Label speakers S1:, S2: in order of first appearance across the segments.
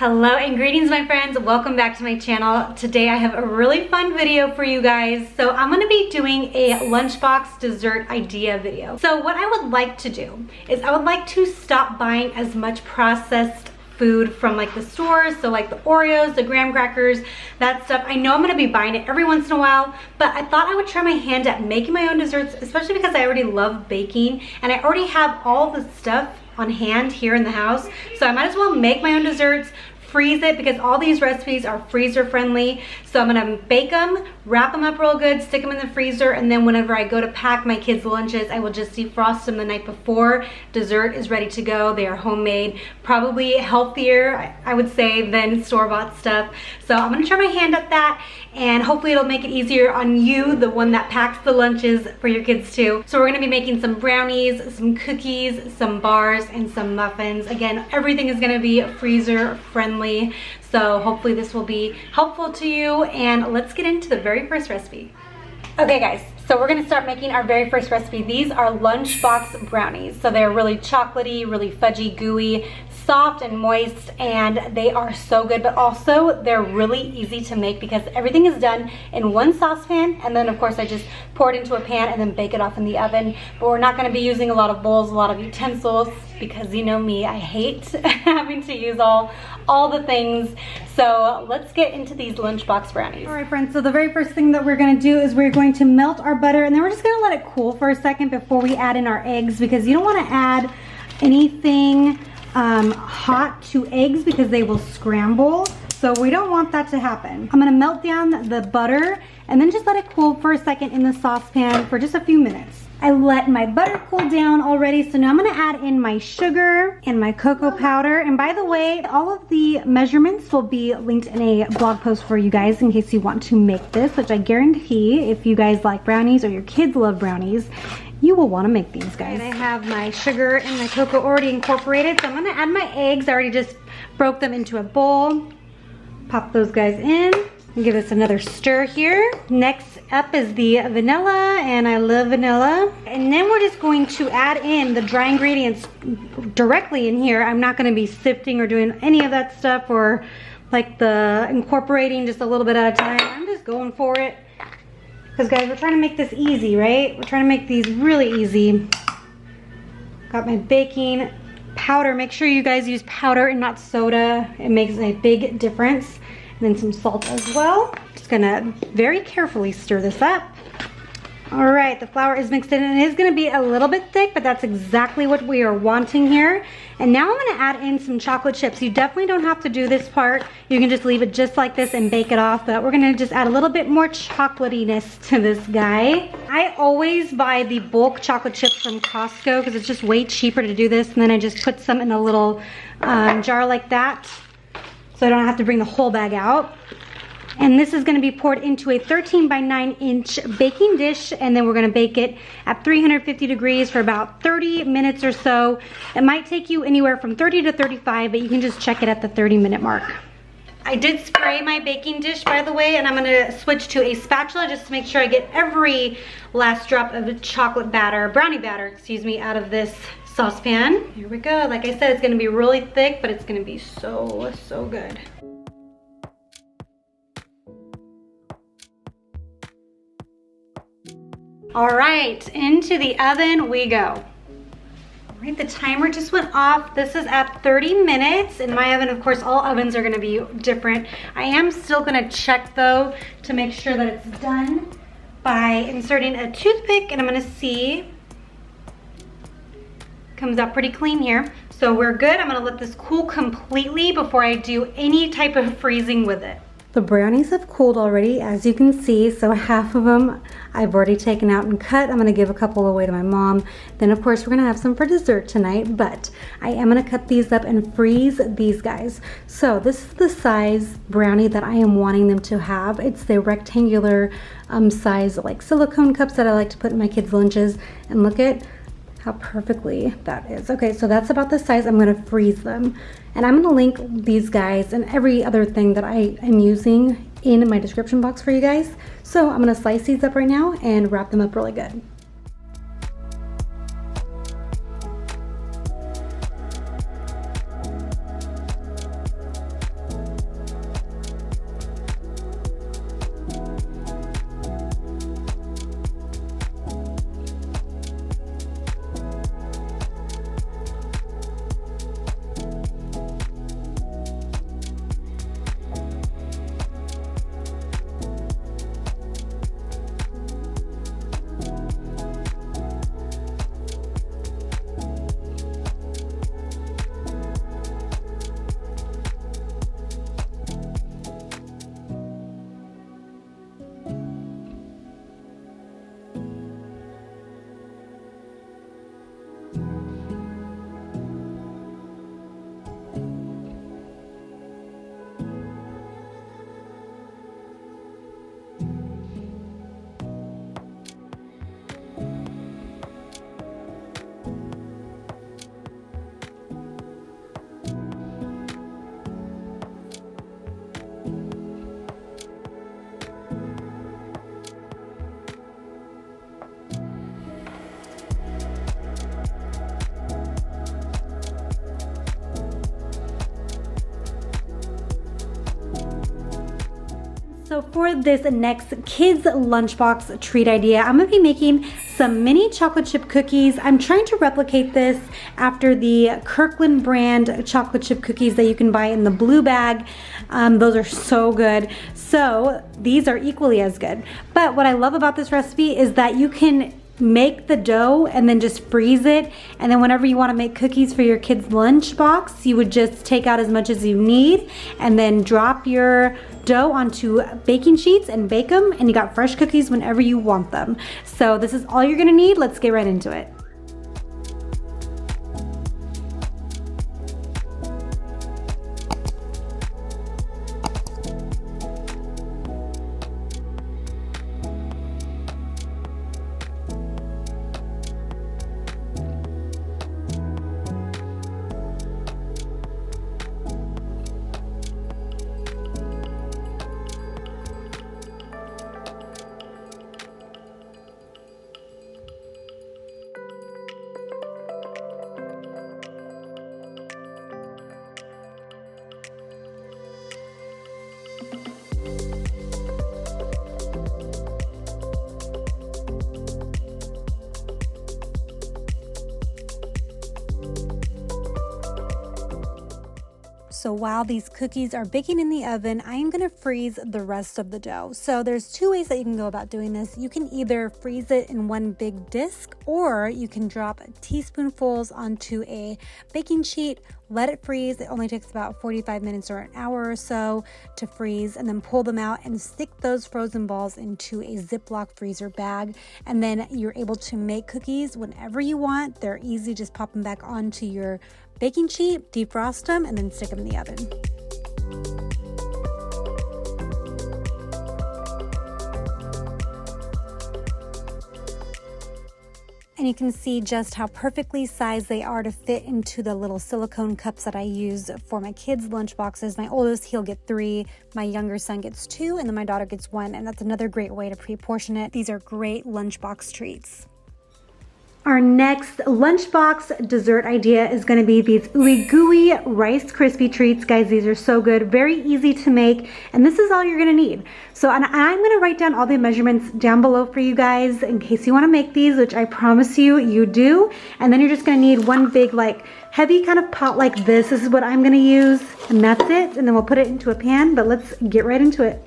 S1: Hello and greetings my friends, welcome back to my channel. Today I have a really fun video for you guys. So I'm gonna be doing a lunchbox dessert idea video. So what I would like to do is I would like to stop buying as much processed food from like the stores, so like the Oreos, the graham crackers, that stuff. I know I'm gonna be buying it every once in a while, but I thought I would try my hand at making my own desserts, especially because I already love baking and I already have all the stuff on hand here in the house. So I might as well make my own desserts, freeze it, because all these recipes are freezer friendly. So I'm gonna bake them, wrap them up real good, stick them in the freezer, and then whenever I go to pack my kids' lunches, I will just defrost them the night before. Dessert is ready to go. They are homemade, probably healthier, I would say, than store-bought stuff. So I'm gonna try my hand at that, and hopefully it'll make it easier on you, the one that packs the lunches for your kids too. So we're gonna be making some brownies, some cookies, some bars, and some muffins. Again, everything is gonna be freezer friendly. So hopefully this will be helpful to you, and let's get into the very first recipe. Okay guys, so we're gonna start making our very first recipe. These are Lunchbox Brownies. So they're really chocolatey, really fudgy, gooey, soft and moist, and they are so good, but also they're really easy to make because everything is done in one saucepan, and then of course I just pour it into a pan and then bake it off in the oven. But we're not gonna be using a lot of bowls, a lot of utensils, because you know me, I hate having to use all the things. So let's get into these Lunchbox Brownies. All right friends, so the very first thing that we're gonna do is we're going to melt our butter, and then we're just gonna let it cool for a second before we add in our eggs, because you don't wanna add anything hot to eggs because they will scramble. So we don't want that to happen. I'm gonna melt down the butter and then just let it cool for a second in the saucepan for just a few minutes. I let my butter cool down already, so now I'm gonna add in my sugar and my cocoa powder. And by the way, all of the measurements will be linked in a blog post for you guys in case you want to make this, which I guarantee if you guys like brownies or your kids love brownies, you will want to make these guys. And I have my sugar and my cocoa already incorporated, so I'm gonna add my eggs. I already just broke them into a bowl. Pop those guys in and give this another stir here. Next up is the vanilla, and I love vanilla. And then we're just going to add in the dry ingredients directly in here. I'm not gonna be sifting or doing any of that stuff, or like the incorporating just a little bit at a time. I'm just going for it. Because guys, we're trying to make this easy, right? We're trying to make these really easy. Got my baking powder. Make sure you guys use powder and not soda. It makes a big difference. And then some salt as well. Just gonna very carefully stir this up. All right, the flour is mixed in, and it is gonna be a little bit thick, but that's exactly what we are wanting here. And now I'm gonna add in some chocolate chips. You definitely don't have to do this part. You can just leave it just like this and bake it off, but we're gonna just add a little bit more chocolatiness to this guy. I always buy the bulk chocolate chips from Costco because it's just way cheaper to do this, and then I just put some in a little jar like that, so I don't have to bring the whole bag out. And this is gonna be poured into a 13 by 9 inch baking dish, and then we're gonna bake it at 350 degrees for about 30 minutes or so. It might take you anywhere from 30 to 35, but you can just check it at the 30-minute mark. I did spray my baking dish, by the way, and I'm gonna switch to a spatula just to make sure I get every last drop of chocolate batter, brownie batter, excuse me, out of this saucepan. Here we go. Like I said, it's gonna be really thick, but it's gonna be so, so good. All right, into the oven we go. All right, the timer just went off. This is at 30 minutes. In my oven, of course, all ovens are gonna be different. I am still gonna check though to make sure that it's done by inserting a toothpick, and I'm gonna see. Comes out pretty clean here. So we're good. I'm gonna let this cool completely before I do any type of freezing with it. The brownies have cooled already, as you can see, so half of them I've already taken out and cut. I'm gonna give a couple away to my mom. Then of course we're gonna have some for dessert tonight, but I am gonna cut these up and freeze these guys. So this is the size brownie that I am wanting them to have. It's the rectangular size, like silicone cups that I like to put in my kids' lunches. And look at how perfectly that is. Okay, so that's about the size. I'm gonna freeze them. And I'm gonna link these guys and every other thing that I am using in my description box for you guys. So I'm gonna slice these up right now and wrap them up really good. So for this next kids lunchbox treat idea, I'm gonna be making some mini chocolate chip cookies. I'm trying to replicate this after the Kirkland brand chocolate chip cookies that you can buy in the blue bag. Those are so good. So these are equally as good. But what I love about this recipe is that you can make the dough and then just freeze it, and then whenever you want to make cookies for your kids lunchbox, you would just take out as much as you need and then drop your dough onto baking sheets and bake them, and you got fresh cookies whenever you want them. So this is all you're gonna need. Let's get right into it. So while these cookies are baking in the oven, I am gonna freeze the rest of the dough. So there's two ways that you can go about doing this. You can either freeze it in one big disc, or you can drop teaspoonfuls onto a baking sheet, let it freeze. It only takes about 45 minutes or an hour or so to freeze, and then pull them out and stick those frozen balls into a Ziploc freezer bag. And then you're able to make cookies whenever you want. They're easy, just pop them back onto your baking sheet, defrost them, and then stick them in the oven. And you can see just how perfectly sized they are to fit into the little silicone cups that I use for my kids' lunch boxes. My oldest, he'll get 3, my younger son gets 2, and then my daughter gets 1, and that's another great way to pre-portion it. These are great lunchbox treats. Our next lunchbox dessert idea is going to be these ooey gooey Rice Krispie treats. Guys, these are so good, very easy to make, and this is all you're going to need. So I'm going to write down all the measurements down below for you guys in case you want to make these, which I promise you do. And then you're just going to need one big, like, heavy kind of pot like this. This is what I'm going to use, and that's it. And then we'll put it into a pan, but let's get right into it.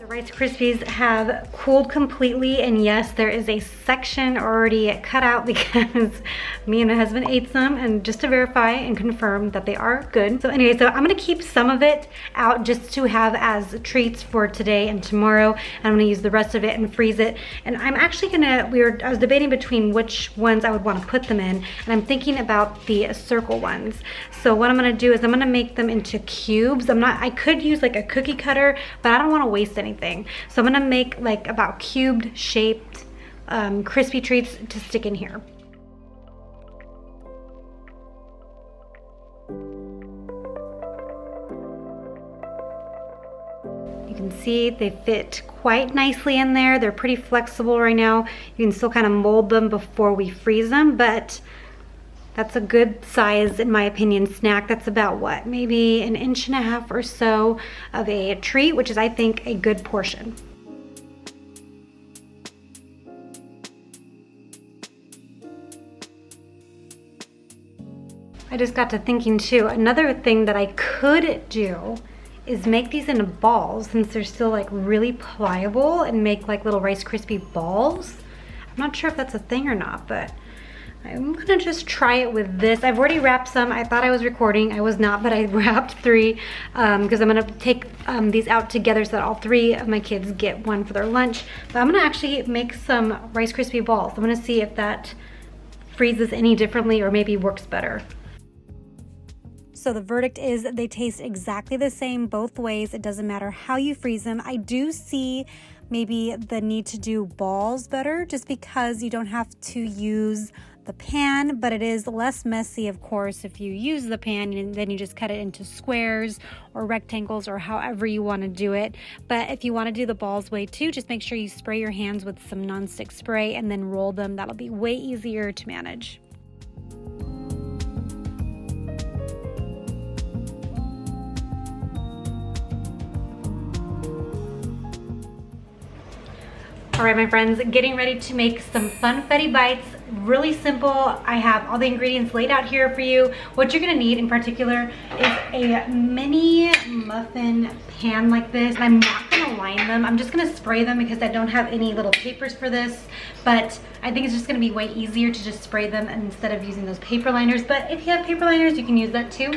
S1: Rice Krispies have cooled completely, and yes, there is a section already cut out because me and my husband ate some, and just to verify and confirm that they are good. So anyway, so I'm gonna keep some of it out just to have as treats for today and tomorrow, and I'm gonna use the rest of it and freeze it. And I'm actually gonna, I was debating between which ones I would want to put them in, and I'm thinking about the circle ones. So what I'm gonna do is I'm gonna make them into cubes. I could use like a cookie cutter, but I don't want to waste anything. So I'm gonna make like about cubed shaped crispy treats to stick in here. You can see they fit quite nicely in there. They're pretty flexible right now. You can still kind of mold them before we freeze them, but that's a good size, in my opinion, snack. That's about what, maybe 1.5 inches or so of a treat, which is, I think, a good portion. I just got to thinking too, another thing that I could do is make these into balls, since they're still like really pliable, and make like little Rice Krispie balls. I'm not sure if that's a thing or not, but I'm gonna just try it with this. I've already wrapped some. I thought I was recording. I was not, but I wrapped 3 because I'm gonna take these out together so that all 3 of my kids get one for their lunch. But I'm gonna actually make some Rice Krispie balls. I'm gonna see if that freezes any differently or maybe works better. So the verdict is they taste exactly the same both ways. It doesn't matter how you freeze them. I do see maybe the need to do balls better just because you don't have to use the pan, but it is less messy, of course, if you use the pan and then you just cut it into squares or rectangles or however you want to do it. But if you want to do the balls way too, just make sure you spray your hands with some nonstick spray and then roll them. That'll be way easier to manage. All right, my friends, getting ready to make some Funfetti bites. Really simple. I have all the ingredients laid out here for you. What you're gonna need in particular is a mini muffin pan like this. I'm not gonna line them. I'm just gonna spray them because I don't have any little papers for this, but I think it's just gonna be way easier to just spray them instead of using those paper liners. But if you have paper liners, you can use that too.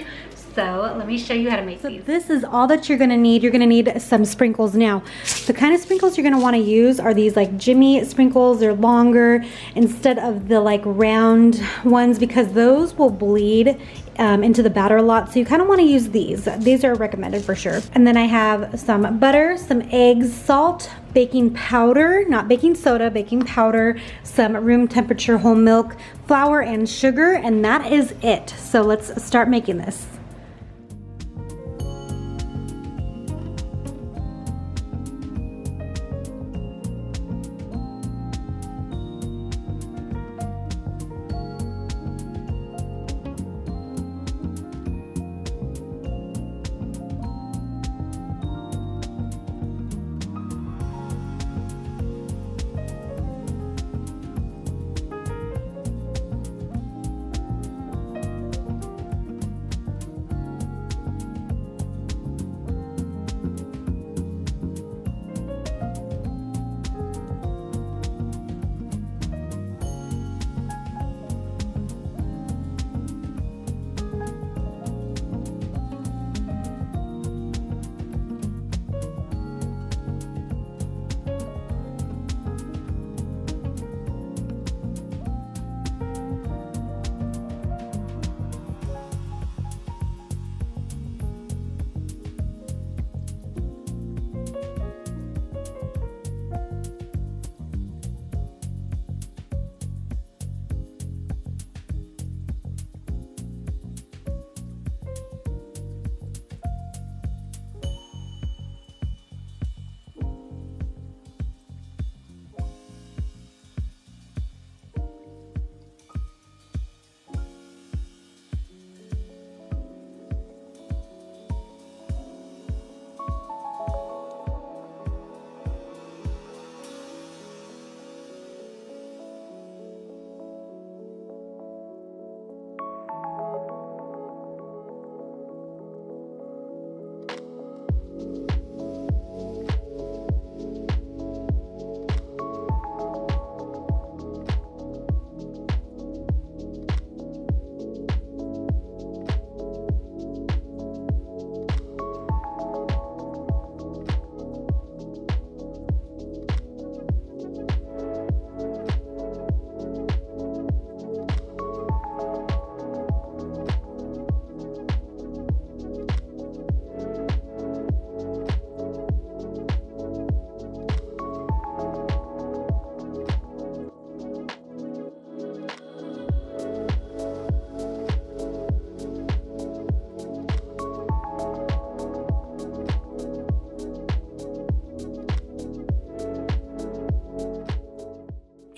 S1: So let me show you how to make these. This is all that you're gonna need. You're gonna need some sprinkles. Now, the kind of sprinkles you're gonna wanna use are these like Jimmy sprinkles. They're longer instead of the like round ones because those will bleed into the batter a lot. So you kind of wanna use these. These are recommended for sure. And then I have some butter, some eggs, salt, baking powder, not baking soda, baking powder, some room temperature whole milk, flour, and sugar, and that is it. So let's start making this.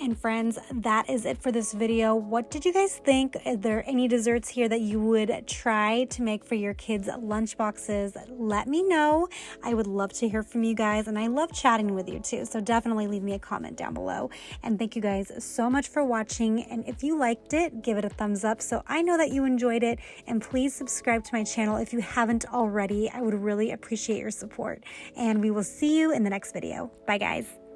S1: And friends, that is it for this video. What did you guys think? Are there any desserts here that you would try to make for your kids' lunchboxes? Let me know. I would love to hear from you guys, and I love chatting with you too. So definitely leave me a comment down below. And thank you guys so much for watching. And if you liked it, give it a thumbs up so I know that you enjoyed it. And please subscribe to my channel if you haven't already. I would really appreciate your support. And we will see you in the next video. Bye guys.